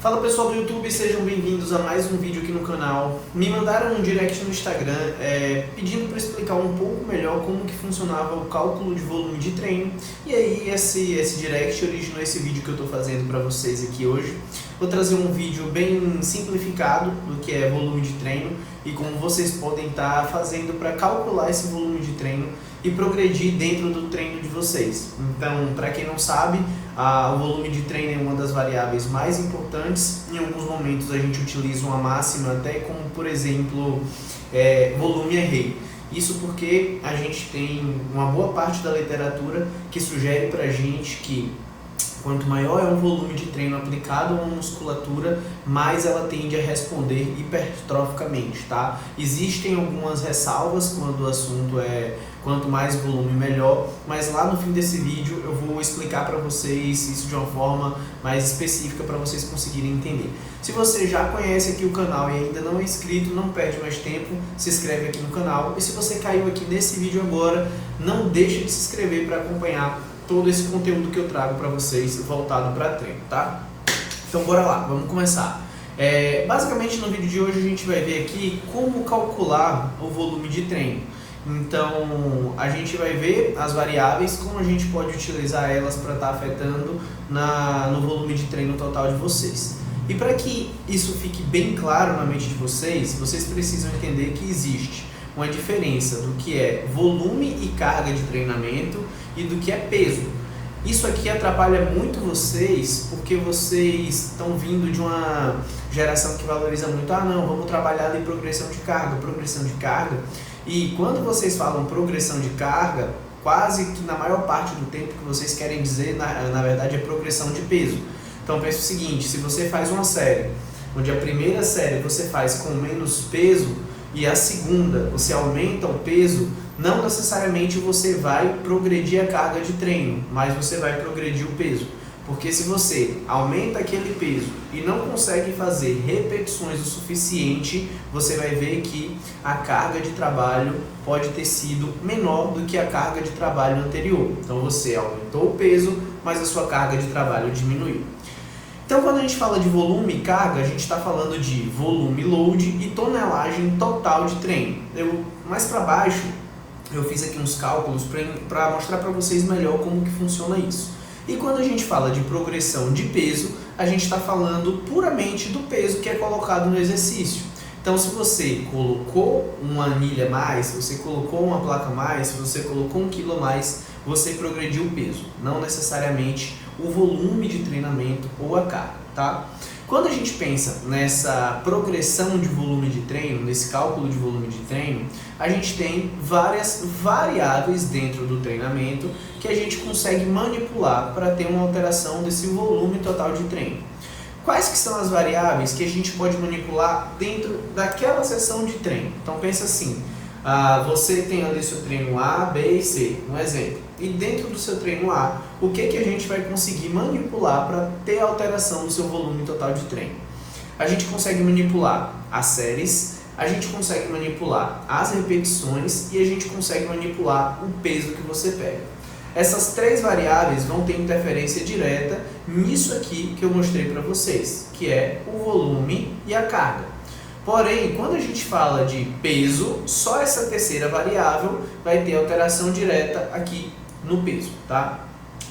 Fala pessoal do YouTube, sejam bem-vindos a mais um vídeo aqui no canal. Me mandaram um direct no Instagram pedindo para explicar um pouco melhor como que funcionava o cálculo de volume de treino. E aí esse direct originou esse vídeo que eu estou fazendo para vocês aqui hoje. Vou trazer um vídeo bem simplificado do que é volume de treino e como vocês podem estar fazendo para calcular esse volume de treino e progredir dentro do treino de vocês. Então, para quem não sabe, o volume de treino é uma das variáveis mais importantes. Em alguns momentos a gente utiliza uma máxima até como, por exemplo, volume é rei. Isso porque a gente tem uma boa parte da literatura que sugere para a gente que quanto maior é o volume de treino aplicado a uma musculatura, mais ela tende a responder hipertroficamente, tá? Existem algumas ressalvas quando o assunto é quanto mais volume melhor, mas lá no fim desse vídeo eu vou explicar para vocês isso de uma forma mais específica para vocês conseguirem entender. Se você já conhece aqui o canal e ainda não é inscrito, não perde mais tempo, se inscreve aqui no canal. E se você caiu aqui nesse vídeo agora, não deixe de se inscrever para acompanhar todo esse conteúdo que eu trago para vocês voltado para treino, tá? Então bora lá, vamos começar. Basicamente no vídeo de hoje a gente vai ver aqui como calcular o volume de treino. Então a gente vai ver as variáveis, como a gente pode utilizar elas para estar afetando no volume de treino total de vocês. E para que isso fique bem claro na mente de vocês, vocês precisam entender que existe uma diferença do que é volume e carga de treinamento e do que é peso. Isso aqui atrapalha muito vocês porque vocês estão vindo de uma geração que valoriza muito, não, vamos trabalhar em progressão de carga. E quando vocês falam progressão de carga, quase que na maior parte do tempo que vocês querem dizer, na verdade, é progressão de peso. Então pense o seguinte, se você faz uma série, onde a primeira série você faz com menos peso, e a segunda você aumenta o peso, não necessariamente você vai progredir a carga de treino, mas você vai progredir o peso. Porque se você aumenta aquele peso e não consegue fazer repetições o suficiente, você vai ver que a carga de trabalho pode ter sido menor do que a carga de trabalho anterior. Então você aumentou o peso, mas a sua carga de trabalho diminuiu. Então, quando a gente fala de volume e carga, a gente está falando de volume load e tonelagem total de treino. Mais para baixo, eu fiz aqui uns cálculos para mostrar para vocês melhor como que funciona isso. E quando a gente fala de progressão de peso, a gente está falando puramente do peso que é colocado no exercício. Então, se você colocou uma anilha a mais, se você colocou uma placa a mais, se você colocou 1 quilo a mais, você progrediu o peso, não necessariamente o volume de treinamento ou a carga, tá? Quando a gente pensa nessa progressão de volume de treino, nesse cálculo de volume de treino, a gente tem várias variáveis dentro do treinamento que a gente consegue manipular para ter uma alteração desse volume total de treino. Quais que são as variáveis que a gente pode manipular dentro daquela sessão de treino? Então pensa assim, você tem ali seu treino A, B e C, um exemplo. E dentro do seu treino A, o que a gente vai conseguir manipular para ter alteração no seu volume total de treino? A gente consegue manipular as séries, a gente consegue manipular as repetições e a gente consegue manipular o peso que você pega. Essas três variáveis vão ter interferência direta nisso aqui que eu mostrei para vocês, que é o volume e a carga. Porém, quando a gente fala de peso, só essa terceira variável vai ter alteração direta aqui no peso, tá?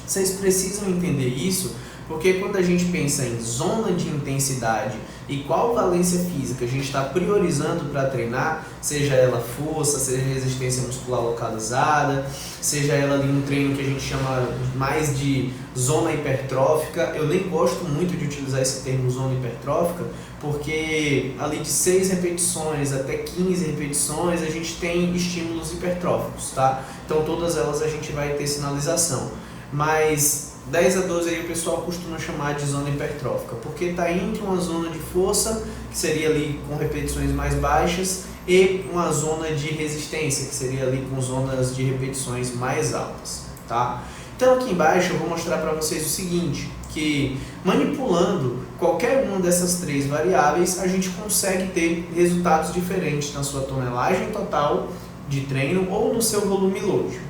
Vocês precisam entender isso, porque quando a gente pensa em zona de intensidade e qual valência física a gente está priorizando para treinar, seja ela força, seja resistência muscular localizada, seja ela ali um treino que a gente chama mais de zona hipertrófica. Eu nem gosto muito de utilizar esse termo zona hipertrófica, porque ali de 6 repetições até 15 repetições a gente tem estímulos hipertróficos, tá? Então todas elas a gente vai ter sinalização, mas 10 a 12 aí o pessoal costuma chamar de zona hipertrófica, porque está entre uma zona de força, que seria ali com repetições mais baixas, e uma zona de resistência, que seria ali com zonas de repetições mais altas, tá? Então aqui embaixo eu vou mostrar para vocês o seguinte, que manipulando qualquer uma dessas três variáveis, a gente consegue ter resultados diferentes na sua tonelagem total de treino ou no seu volume load.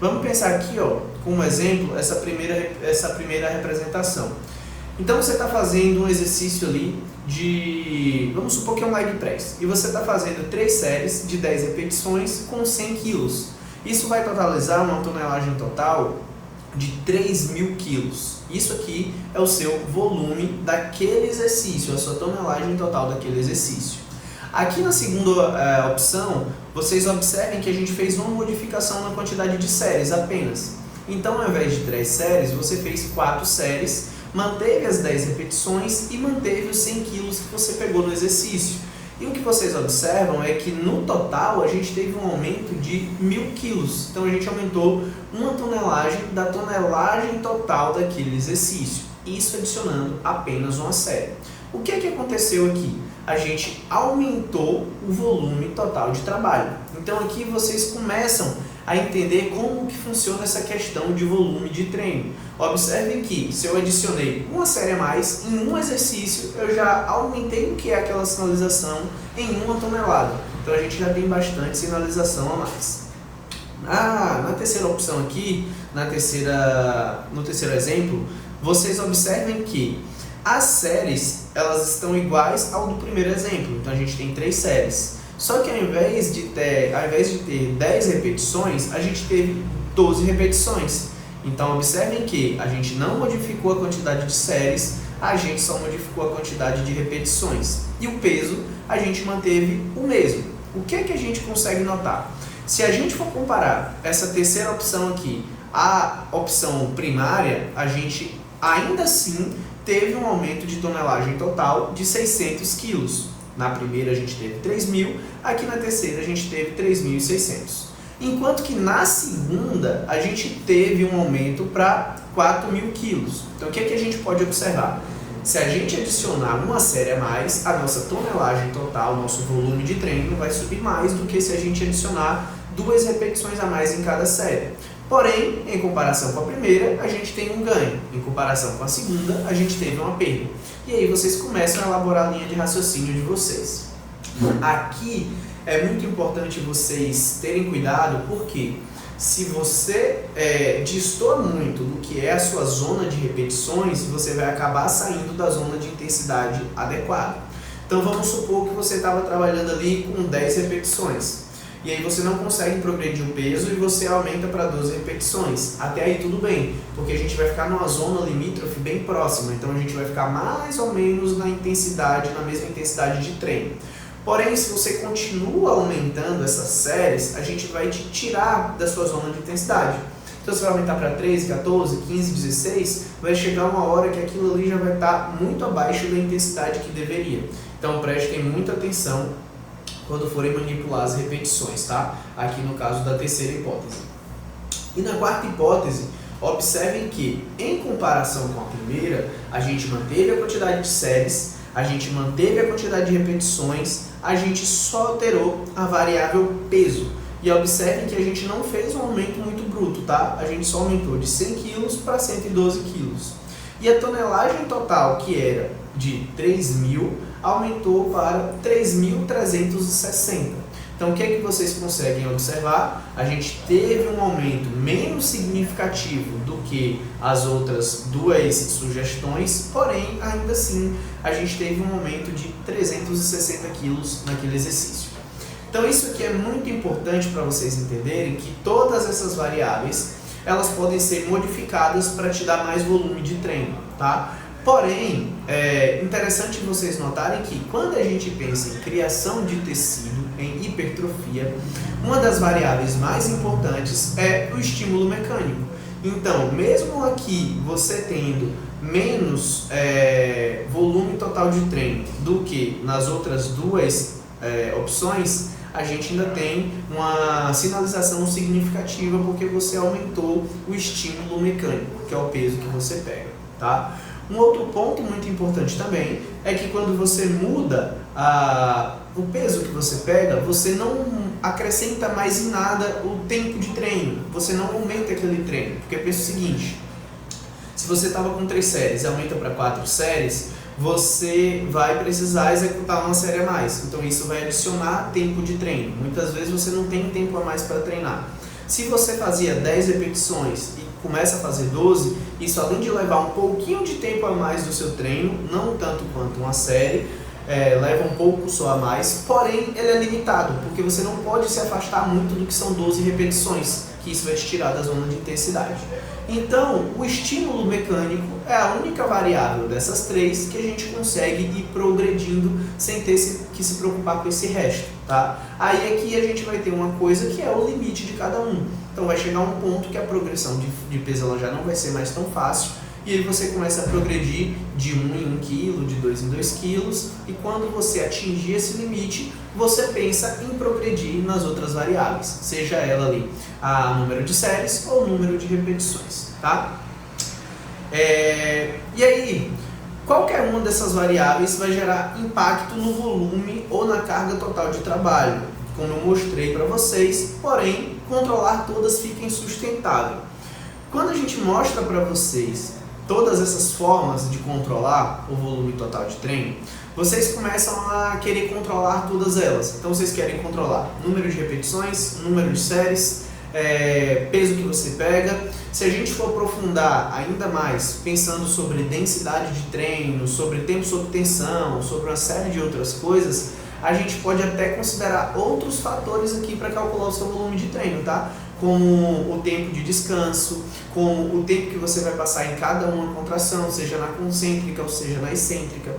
Vamos pensar aqui, como exemplo, essa primeira representação. Então você está fazendo um exercício ali de, vamos supor que é um leg press, e você está fazendo 3 séries de 10 repetições com 100 quilos. Isso vai totalizar uma tonelagem total de 3.000 quilos. Isso aqui é o seu volume daquele exercício, a sua tonelagem total daquele exercício. Aqui na segunda opção, vocês observem que a gente fez uma modificação na quantidade de séries apenas. Então, ao invés de 3 séries, você fez 4 séries, manteve as 10 repetições e manteve os 100 quilos que você pegou no exercício. E o que vocês observam é que no total a gente teve um aumento de 1.000 quilos. Então a gente aumentou uma tonelagem da tonelagem total daquele exercício. Isso adicionando apenas uma série. O que é que aconteceu aqui? A gente aumentou o volume total de trabalho. Então aqui vocês começam a entender como que funciona essa questão de volume de treino. Observem que se eu adicionei uma série a mais, em um exercício eu já aumentei o que é aquela sinalização em 1 tonelada. Então a gente já tem bastante sinalização a mais. Na terceira opção aqui, no terceiro exemplo, vocês observem que as séries elas estão iguais ao do primeiro exemplo. Então a gente tem 3 séries. Só que ao invés de ter 10 repetições, a gente teve 12 repetições. Então observem que a gente não modificou a quantidade de séries, a gente só modificou a quantidade de repetições. E o peso a gente manteve o mesmo. O que é que a gente consegue notar? Se a gente for comparar essa terceira opção aqui à opção primária, a gente ainda assim teve um aumento de tonelagem total de 600 quilos. Na primeira a gente teve 3.000, aqui na terceira a gente teve 3.600. Enquanto que na segunda a gente teve um aumento para 4.000 quilos. Então o que é que a gente pode observar? Se a gente adicionar uma série a mais, a nossa tonelagem total, nosso volume de treino vai subir mais do que se a gente adicionar 2 repetições a mais em cada série. Porém, em comparação com a primeira, a gente tem um ganho. Em comparação com a segunda, a gente teve uma perda. E aí vocês começam a elaborar a linha de raciocínio de vocês. Aqui é muito importante vocês terem cuidado, porque se você destoa muito do que é a sua zona de repetições, você vai acabar saindo da zona de intensidade adequada. Então vamos supor que você estava trabalhando ali com 10 repetições. E aí você não consegue progredir o peso e você aumenta para 12 repetições. Até aí tudo bem, porque a gente vai ficar numa zona limítrofe bem próxima. Então a gente vai ficar mais ou menos na mesma intensidade de treino. Porém, se você continua aumentando essas séries, a gente vai te tirar da sua zona de intensidade. Então você vai aumentar para 13, 14, 15, 16, vai chegar uma hora que aquilo ali já vai estar muito abaixo da intensidade que deveria. Então prestem muita atenção quando forem manipular as repetições, tá? Aqui no caso da terceira hipótese. E na quarta hipótese, observem que, em comparação com a primeira, a gente manteve a quantidade de séries, a gente manteve a quantidade de repetições, a gente só alterou a variável peso. E observem que a gente não fez um aumento muito bruto, tá? A gente só aumentou de 100 kg para 112 kg. E a tonelagem total, que era de 3.000, aumentou para 3.360. Então o que é que vocês conseguem observar? A gente teve um aumento menos significativo do que as outras 2 sugestões, porém ainda assim a gente teve um aumento de 360 quilos naquele exercício. Então isso aqui é muito importante para vocês entenderem que todas essas variáveis elas podem ser modificadas para te dar mais volume de treino, tá? Porém, é interessante vocês notarem que quando a gente pensa em criação de tecido, em hipertrofia, uma das variáveis mais importantes é o estímulo mecânico. Então, mesmo aqui você tendo menos volume total de treino do que nas outras 2 opções, a gente ainda tem uma sinalização significativa porque você aumentou o estímulo mecânico, que é o peso que você pega, tá? Um outro ponto muito importante também é que quando você muda o peso que você pega, você não acrescenta mais em nada o tempo de treino, você não aumenta aquele treino, porque pensa o seguinte, se você estava com 3 séries e aumenta para 4 séries, você vai precisar executar uma série a mais, então isso vai adicionar tempo de treino. Muitas vezes você não tem tempo a mais para treinar. Se você fazia 10 repetições e começa a fazer 12, isso além de levar um pouquinho de tempo a mais do seu treino, não tanto quanto uma série, leva um pouco só a mais, porém ele é limitado, porque você não pode se afastar muito do que são 12 repetições, que isso vai te tirar da zona de intensidade. Então, o estímulo mecânico é a única variável dessas três que a gente consegue ir progredindo sem ter que se preocupar com esse resto, tá? Aí aqui a gente vai ter uma coisa que é o limite de cada um. Então vai chegar um ponto que a progressão de peso ela já não vai ser mais tão fácil, e aí você começa a progredir de 1 em 1 quilo, de 2 em 2 quilos, e quando você atingir esse limite, você pensa em progredir nas outras variáveis, seja ela ali a número de séries ou número de repetições, tá? E aí, qualquer uma dessas variáveis vai gerar impacto no volume ou na carga total de trabalho, como eu mostrei para vocês, porém, controlar todas fica insustentável. Quando a gente mostra para vocês todas essas formas de controlar o volume total de treino, vocês começam a querer controlar todas elas. Então vocês querem controlar número de repetições, número de séries, peso que você pega. Se a gente for aprofundar ainda mais, pensando sobre densidade de treino, sobre tempo sob tensão, sobre uma série de outras coisas, a gente pode até considerar outros fatores aqui para calcular o seu volume de treino, tá? Como o tempo de descanso, como o tempo que você vai passar em cada uma contração, seja na concêntrica ou seja na excêntrica.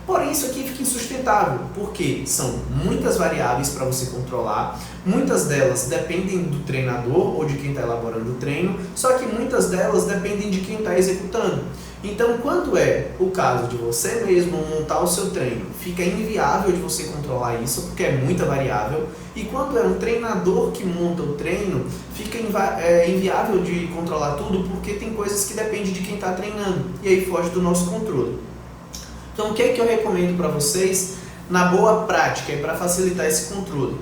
Porém, isso aqui fica insustentável, porque são muitas variáveis para você controlar, muitas delas dependem do treinador ou de quem está elaborando o treino, só que muitas delas dependem de quem está executando. Então, quando é o caso de você mesmo montar o seu treino, fica inviável de você controlar isso, porque é muita variável, e quando é um treinador que monta o treino, fica inviável de controlar tudo, porque tem coisas que dependem de quem está treinando, e aí foge do nosso controle. Então, o que é que eu recomendo para vocês, na boa prática, e para facilitar esse controle?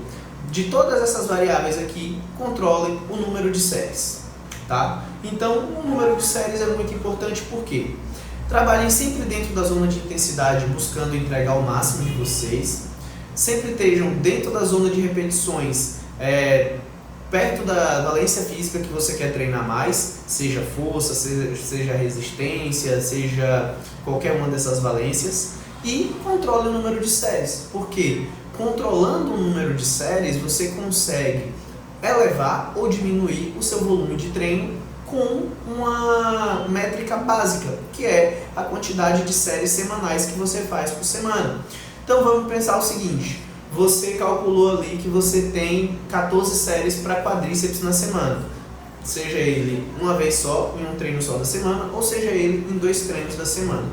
De todas essas variáveis aqui, controlem o número de séries, tá? Então, o número de séries é muito importante porque trabalhem sempre dentro da zona de intensidade, buscando entregar o máximo de vocês. Sempre estejam dentro da zona de repetições, perto da valência física que você quer treinar mais, seja força, seja resistência, seja qualquer uma dessas valências, e controle o número de séries, porque controlando o número de séries você consegue elevar ou diminuir o seu volume de treino com uma métrica básica, que é a quantidade de séries semanais que você faz por semana. Então vamos pensar o seguinte: você calculou ali que você tem 14 séries para quadríceps na semana, seja ele uma vez só, em um treino só da semana, ou seja ele em 2 treinos da semana.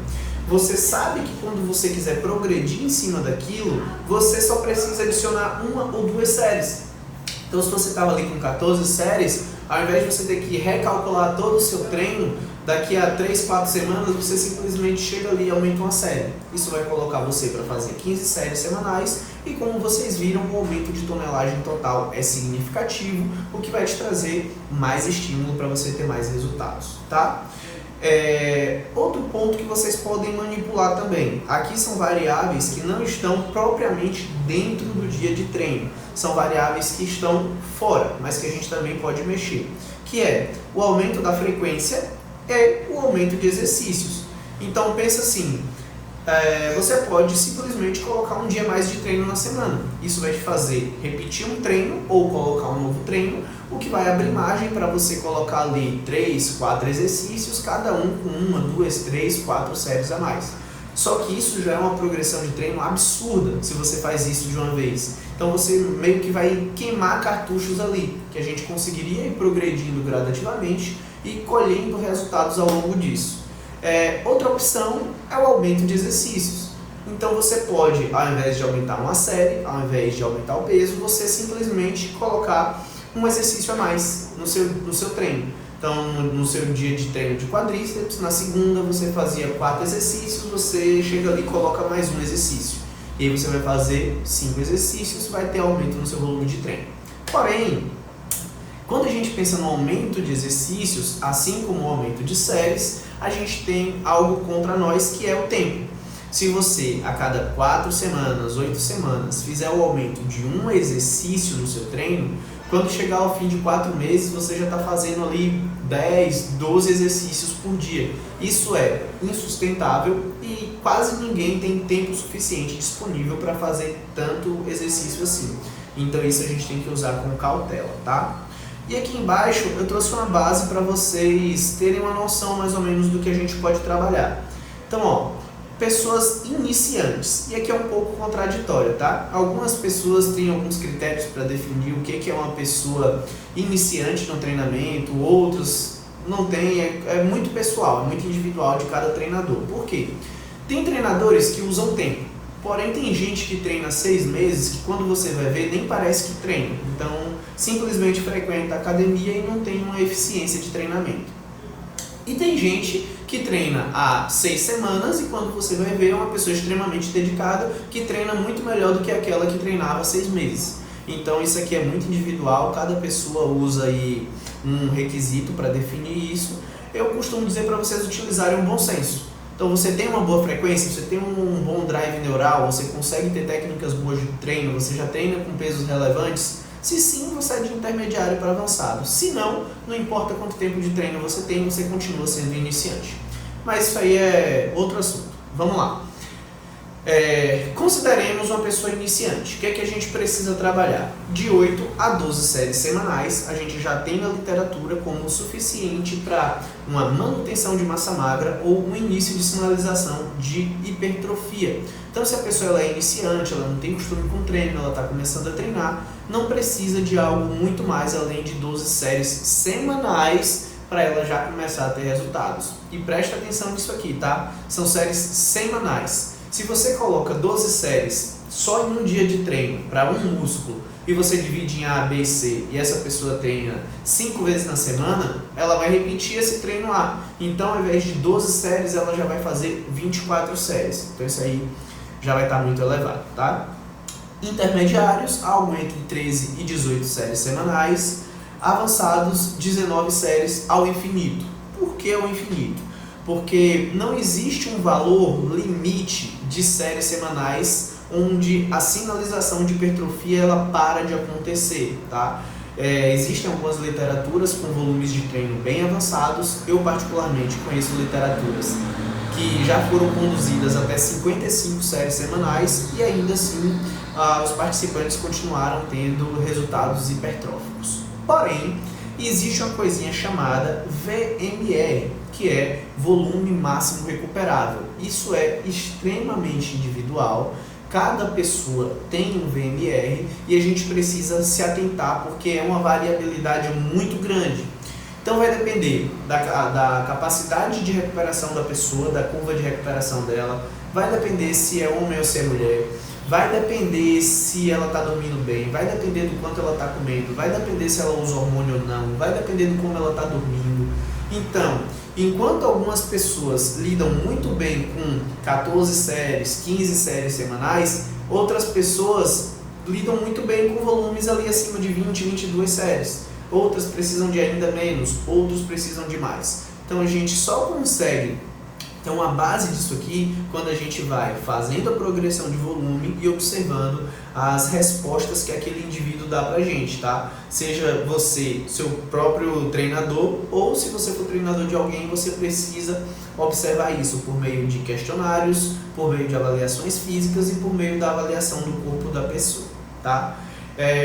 Você sabe que quando você quiser progredir em cima daquilo, você só precisa adicionar 1 ou 2 séries. Então, se você estava ali com 14 séries, ao invés de você ter que recalcular todo o seu treino, daqui a 3, 4 semanas você simplesmente chega ali e aumenta uma série. Isso vai colocar você para fazer 15 séries semanais e, como vocês viram, o aumento de tonelagem total é significativo, o que vai te trazer mais estímulo para você ter mais resultados, tá? Outro ponto que vocês podem manipular também. Aqui são variáveis que não estão propriamente dentro do dia de treino. São variáveis que estão fora, mas que a gente também pode mexer. Que é o aumento da frequência e o aumento de exercícios. Então pensa assim, você pode simplesmente colocar um dia mais de treino na semana. Isso vai te fazer repetir um treino ou colocar um novo treino, o que vai abrir margem para você colocar ali 3, 4 exercícios, cada um com 1, 2, 3, 4 séries a mais. Só que isso já é uma progressão de treino absurda se você faz isso de uma vez. Então você meio que vai queimar cartuchos ali, que a gente conseguiria ir progredindo gradativamente e colhendo resultados ao longo disso. Outra opção é o aumento de exercícios. Então você pode, ao invés de aumentar uma série, ao invés de aumentar o peso, você simplesmente colocar um exercício a mais no seu treino. Então, no seu dia de treino de quadríceps, na segunda você fazia 4 exercícios, você chega ali e coloca mais um exercício. E aí você vai fazer 5 exercícios, vai ter aumento no seu volume de treino. Porém, quando a gente pensa no aumento de exercícios, assim como o aumento de séries, a gente tem algo contra nós, que é o tempo. Se você, a cada 4 semanas, 8 semanas, fizer o aumento de um exercício no seu treino, Quando chegar ao fim de 4 meses, você já está fazendo ali 10, 12 exercícios por dia. Isso é insustentável e quase ninguém tem tempo suficiente disponível para fazer tanto exercício assim. Então isso a gente tem que usar com cautela, tá? E aqui embaixo eu trouxe uma base para vocês terem uma noção mais ou menos do que a gente pode trabalhar. Então, ó, pessoas iniciantes, e aqui é um pouco contraditório, tá? Algumas pessoas têm alguns critérios para definir o que é uma pessoa iniciante no treinamento, outros não têm, é muito pessoal, é muito individual de cada treinador. Por quê? Tem treinadores que usam tempo, porém tem gente que treina 6 meses que quando você vai ver nem parece que treina, então simplesmente frequenta a academia e não tem uma eficiência de treinamento. E tem gente que treina há 6 semanas e quando você vai ver é uma pessoa extremamente dedicada que treina muito melhor do que aquela que treinava há 6 meses. Então isso aqui é muito individual, cada pessoa usa aí um requisito para definir isso. Eu costumo dizer para vocês utilizarem um bom senso. Então você tem uma boa frequência, você tem um bom drive neural, você consegue ter técnicas boas de treino, você já treina com pesos relevantes. Se sim, você é de intermediário para avançado. Se não, não importa quanto tempo de treino você tem, você continua sendo iniciante. Mas isso aí é outro assunto. Vamos lá. Consideremos uma pessoa iniciante. O que é que a gente precisa trabalhar? De 8 a 12 séries semanais, a gente já tem na literatura como o suficiente para uma manutenção de massa magra ou um início de sinalização de hipertrofia. Então, se a pessoa ela é iniciante, ela não tem costume com treino, ela está começando a treinar, não precisa de algo muito mais além de 12 séries semanais para ela já começar a ter resultados. E preste atenção nisso aqui, tá? São séries semanais. Se você coloca 12 séries só em um dia de treino para um músculo e você divide em A, B e C e essa pessoa treina 5 vezes na semana, ela vai repetir esse treino A. Então, ao invés de 12 séries, ela já vai fazer 24 séries. Então, isso aí já vai estar muito elevado, tá? Intermediários, algo entre 13 e 18 séries semanais. Avançados, 19 séries ao infinito. Por que ao infinito? Porque não existe um valor limite de séries semanais onde a sinalização de hipertrofia ela para de acontecer, tá? Existem algumas literaturas com volumes de treino bem avançados. Eu particularmente conheço literaturas que já foram conduzidas até 55 séries semanais e ainda assim os participantes continuaram tendo resultados hipertróficos. Porém, existe uma coisinha chamada VMR, que é volume máximo recuperável. Isso é extremamente individual, cada pessoa tem um VMR e a gente precisa se atentar porque é uma variabilidade muito grande. Então vai depender da capacidade de recuperação da pessoa, da curva de recuperação dela, vai depender se é homem ou se é mulher, vai depender se ela está dormindo bem, vai depender do quanto ela está comendo, vai depender se ela usa hormônio ou não, vai depender de como ela está dormindo. Então, enquanto algumas pessoas lidam muito bem com 14 séries, 15 séries semanais, outras pessoas lidam muito bem com volumes ali acima de 20, 22 séries. Outras precisam de ainda menos, outros precisam de mais. Então a gente só consegue ter uma base disso aqui quando a gente vai fazendo a progressão de volume e observando as respostas que aquele indivíduo dá pra gente, tá? Seja você, seu próprio treinador, ou se você for treinador de alguém, você precisa observar isso por meio de questionários, por meio de avaliações físicas e por meio da avaliação do corpo da pessoa, tá?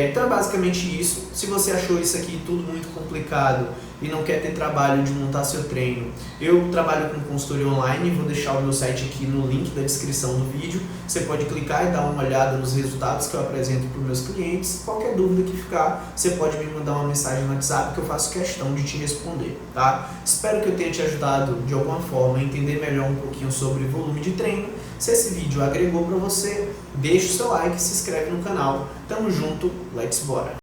Então é basicamente isso. Se você achou isso aqui tudo muito complicado e não quer ter trabalho de montar seu treino, eu trabalho com consultoria online, vou deixar o meu site aqui no link da descrição do vídeo. Você pode clicar e dar uma olhada nos resultados que eu apresento para os meus clientes. Qualquer dúvida que ficar, você pode me mandar uma mensagem no WhatsApp que eu faço questão de te responder, tá? Espero que eu tenha te ajudado de alguma forma a entender melhor um pouquinho sobre volume de treino. Se esse vídeo agregou para você, deixa o seu like e se inscreve no canal. Tamo junto, let's bora!